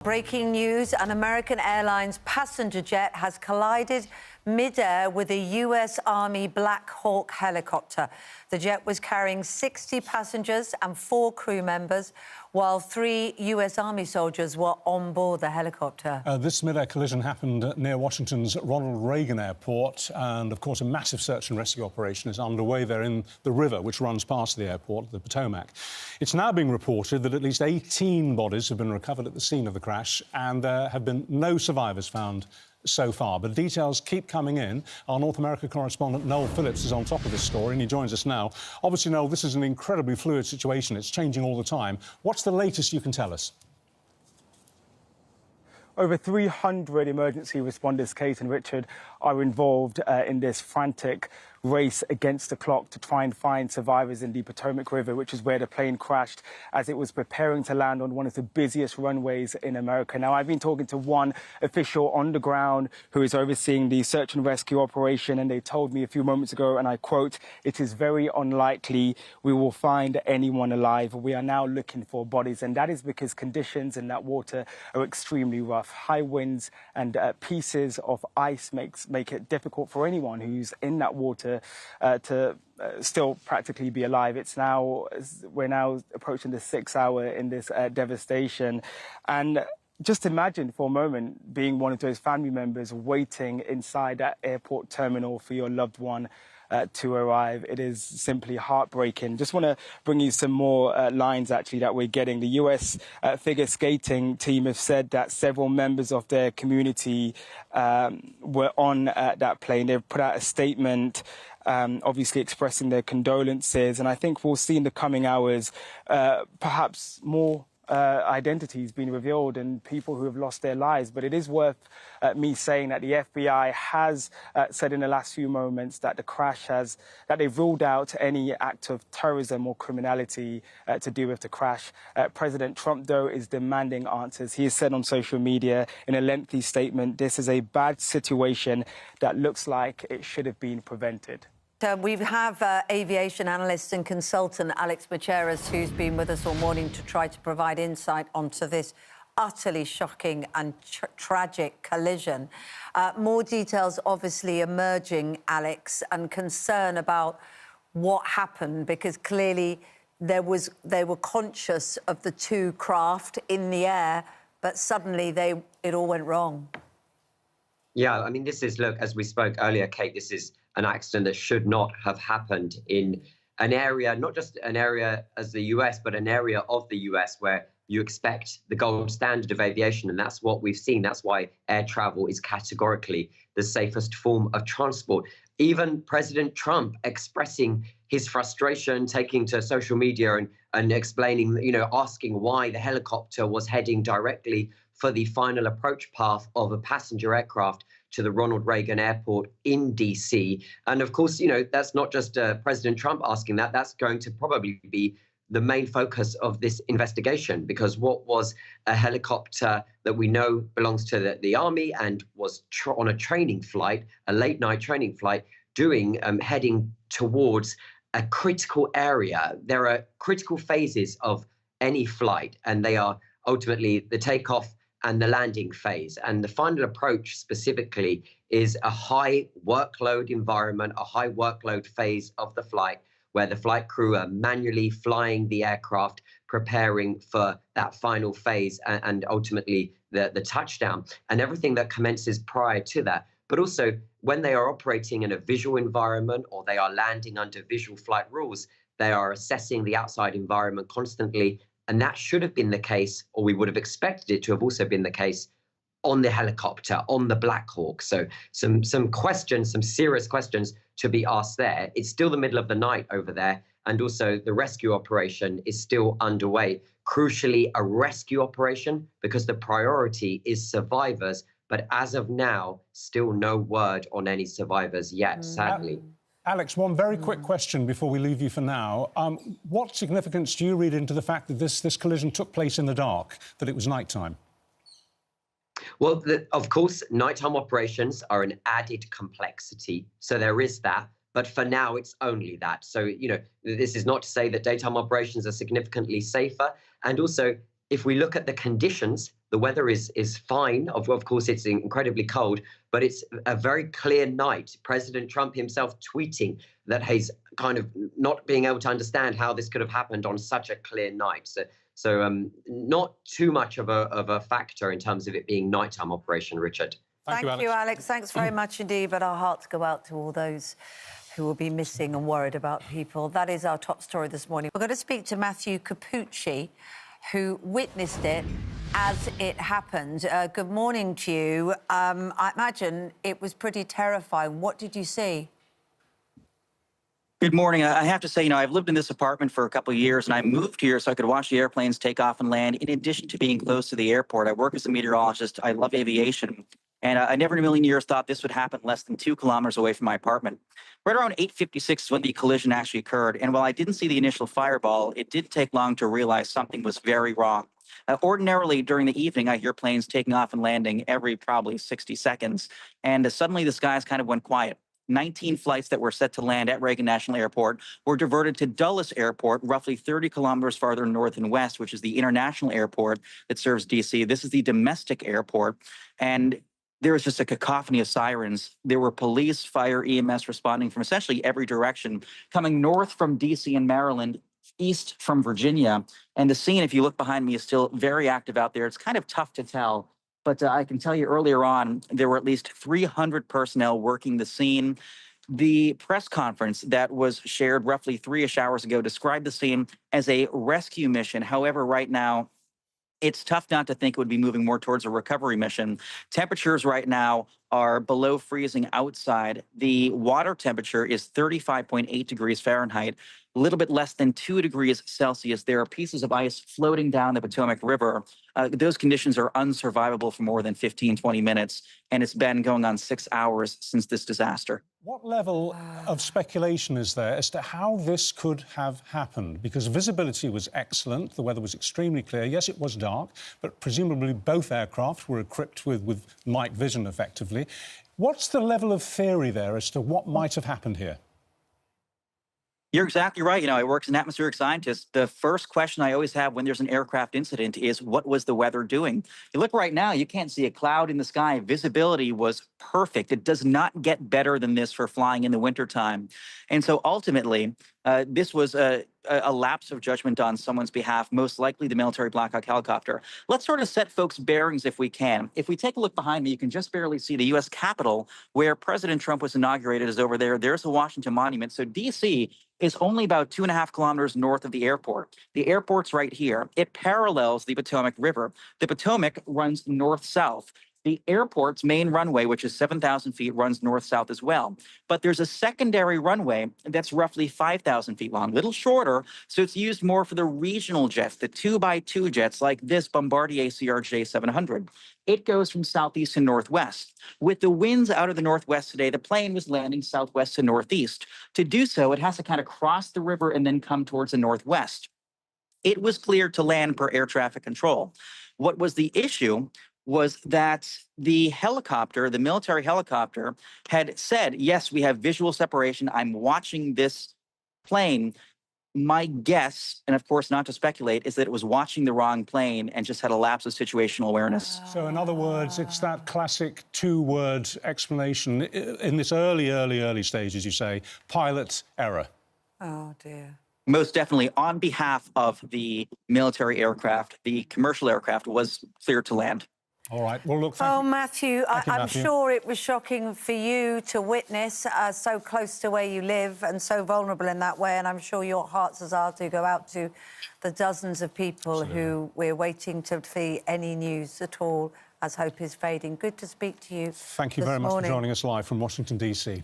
Breaking news, an American Airlines passenger jet has collided mid-air with a US Army Black Hawk helicopter. The jet was carrying 60 passengers and 4 crew members, while 3 US Army soldiers were on board the helicopter. This mid-air collision happened near Washington's Ronald Reagan Airport, and, of course, a massive search and rescue operation is underway there in the river which runs past the airport, the Potomac. It's now being reported that at least 18 bodies have been recovered at the scene of the crash, and there have been no survivors found so far. But details keep coming in. Our North America correspondent Noel Phillips is on top of this story and he joins us now. Obviously, Noel, this is an incredibly fluid situation. It's changing all the time. What's the latest you can tell us? Over 300 emergency responders, Kate and Richard, are involved in this frantic race against the clock to try and find survivors in the Potomac River, which is where the plane crashed as it was preparing to land on one of the busiest runways in America. Now, I've been talking to one official on the ground who is overseeing the search and rescue operation, and they told me a few moments ago, and I quote, "It is very unlikely we will find anyone alive. We are now looking for bodies," and that is because conditions in that water are extremely rough. High winds and pieces of ice make it difficult for anyone who's in that water to still practically be alive. We're now approaching the 6th hour in this devastation. And just imagine for a moment being one of those family members waiting inside that airport terminal for your loved one to arrive. It is simply heartbreaking. Just want to bring you some more lines, actually, that we're getting. The US figure skating team have said that several members of their community were on that plane. They've put out a statement obviously expressing their condolences. And I think we'll see in the coming hours perhaps more identities being revealed and people who have lost their lives. But it is worth me saying that the FBI has said in the last few moments that that they've ruled out any act of terrorism or criminality to do with the crash. President Trump, though, is demanding answers. He has said on social media in a lengthy statement, this is a bad situation that looks like it should have been prevented. We have aviation analyst and consultant Alex Macheras, who's been with us all morning to try to provide insight onto this utterly shocking and tragic collision. More details obviously emerging, Alex, and concern about what happened, because clearly they were conscious of the 2 craft in the air, but suddenly it all went wrong. Yeah, I mean, look, as we spoke earlier, Kate, this is an accident that should not have happened in an area, not just an area as the US, but an area of the US where you expect the gold standard of aviation. And that's what we've seen. That's why air travel is categorically the safest form of transport. Even President Trump expressing his frustration, taking to social media and explaining, asking why the helicopter was heading directly for the final approach path of a passenger aircraft to the Ronald Reagan Airport in D.C. And of course, that's not just President Trump asking that. That's going to probably be the main focus of this investigation, because what was a helicopter that we know belongs to the Army and was on a training flight, a late-night training flight, heading towards a critical area. There are critical phases of any flight, and they are ultimately the takeoff and the landing phase. And the final approach specifically is a high workload environment, a high workload phase of the flight, where the flight crew are manually flying the aircraft, preparing for that final phase and ultimately the touchdown and everything that commences prior to that. But also when they are operating in a visual environment or they are landing under visual flight rules, they are assessing the outside environment constantly. And that should have been the case, or we would have expected it to have also been the case, on the helicopter, on the Black Hawk. So some questions, some serious questions to be asked there. It's still the middle of the night over there, and also the rescue operation is still underway. Crucially, a rescue operation, because the priority is survivors. But as of now, still no word on any survivors yet, sadly. Alex, one very quick question before we leave you for now. What significance do you read into the fact that this collision took place in the dark, that it was nighttime? Well, of course, nighttime operations are an added complexity. So there is that. But for now, it's only that. So, this is not to say that daytime operations are significantly safer. And also, if we look at the conditions, the weather is fine. Of course, it's incredibly cold, but it's a very clear night. President Trump himself tweeting that he's kind of not being able to understand how this could have happened on such a clear night. So not too much of a factor in terms of it being nighttime operation, Richard. Thank you, Alex. Thanks very much indeed. But our hearts go out to all those who will be missing and worried about people. That is our top story this morning. We're going to speak to Matthew Capucci, who witnessed it as it happened. Good morning to you. I imagine it was pretty terrifying. What did you see? Good morning. I have to say, I've lived in this apartment for a couple of years, and I moved here so I could watch the airplanes take off and land. In addition to being close to the airport, I work as a meteorologist. I love aviation. And I never in a million years thought this would happen less than 2 kilometers away from my apartment. Right around 8:56 is when the collision actually occurred. And while I didn't see the initial fireball, it didn't take long to realize something was very wrong. Ordinarily, during the evening, I hear planes taking off and landing every probably 60 seconds. And suddenly the skies kind of went quiet. 19 flights that were set to land at Reagan National Airport were diverted to Dulles Airport, roughly 30 kilometers farther north and west, which is the international airport that serves D.C. This is the domestic airport. And there was just a cacophony of sirens. There were police, fire, EMS responding from essentially every direction, coming north from D.C. and Maryland, east from Virginia. And the scene, if you look behind me, is still very active out there. It's kind of tough to tell. But I can tell you earlier on, there were at least 300 personnel working the scene. The press conference that was shared roughly 3-ish hours ago described the scene as a rescue mission. However, right now, it's tough not to think it would be moving more towards a recovery mission. Temperatures right now are below freezing outside. The water temperature is 35.8 degrees Fahrenheit, a little bit less than 2 degrees Celsius. There are pieces of ice floating down the Potomac River. Those conditions are unsurvivable for more than 15, 20 minutes, and it's been going on 6 hours since this disaster. What level of speculation is there as to how this could have happened? Because visibility was excellent, the weather was extremely clear. Yes, it was dark, but presumably both aircraft were equipped with night vision, effectively. What's the level of theory there as to what might have happened here? You're exactly right. I work as an atmospheric scientist. The first question I always have when there's an aircraft incident is, what was the weather doing? You look right now, you can't see a cloud in the sky. Visibility was perfect. It does not get better than this for flying in the wintertime. And so ultimately, this was a lapse of judgment on someone's behalf, most likely the military Black Hawk helicopter. Let's sort of set folks' bearings if we can. If we take a look behind me, you can just barely see the U.S. Capitol, where President Trump was inaugurated, is over there. There's the Washington Monument. So D.C. is only about 2.5 kilometers north of the airport. The airport's right here. It parallels the Potomac River. The Potomac runs north-south. The airport's main runway, which is 7,000 feet, runs north-south as well. But there's a secondary runway that's roughly 5,000 feet long, a little shorter, so it's used more for the regional jets, the 2x2 jets like this Bombardier CRJ-700. It goes from southeast to northwest. With the winds out of the northwest today, the plane was landing southwest to northeast. To do so, it has to kind of cross the river and then come towards the northwest. It was cleared to land per air traffic control. What was the issue was that the helicopter, the military helicopter, had said, yes, we have visual separation. I'm watching this plane. My guess, and of course not to speculate, is that it was watching the wrong plane and just had a lapse of situational awareness. So in other words, it's that classic 2-word explanation in this early stages, you say, pilot error. Oh, dear. Most definitely. On behalf of the military aircraft, the commercial aircraft was cleared to land. All right. Well, look, thank you. Matthew, Matthew. I'm sure it was shocking for you to witness so close to where you live and so vulnerable in that way. And I'm sure your hearts as well do go out to the dozens of people who we're waiting to see any news at all as hope is fading. Good to speak to you. Thank you very much for joining us live from Washington, D.C.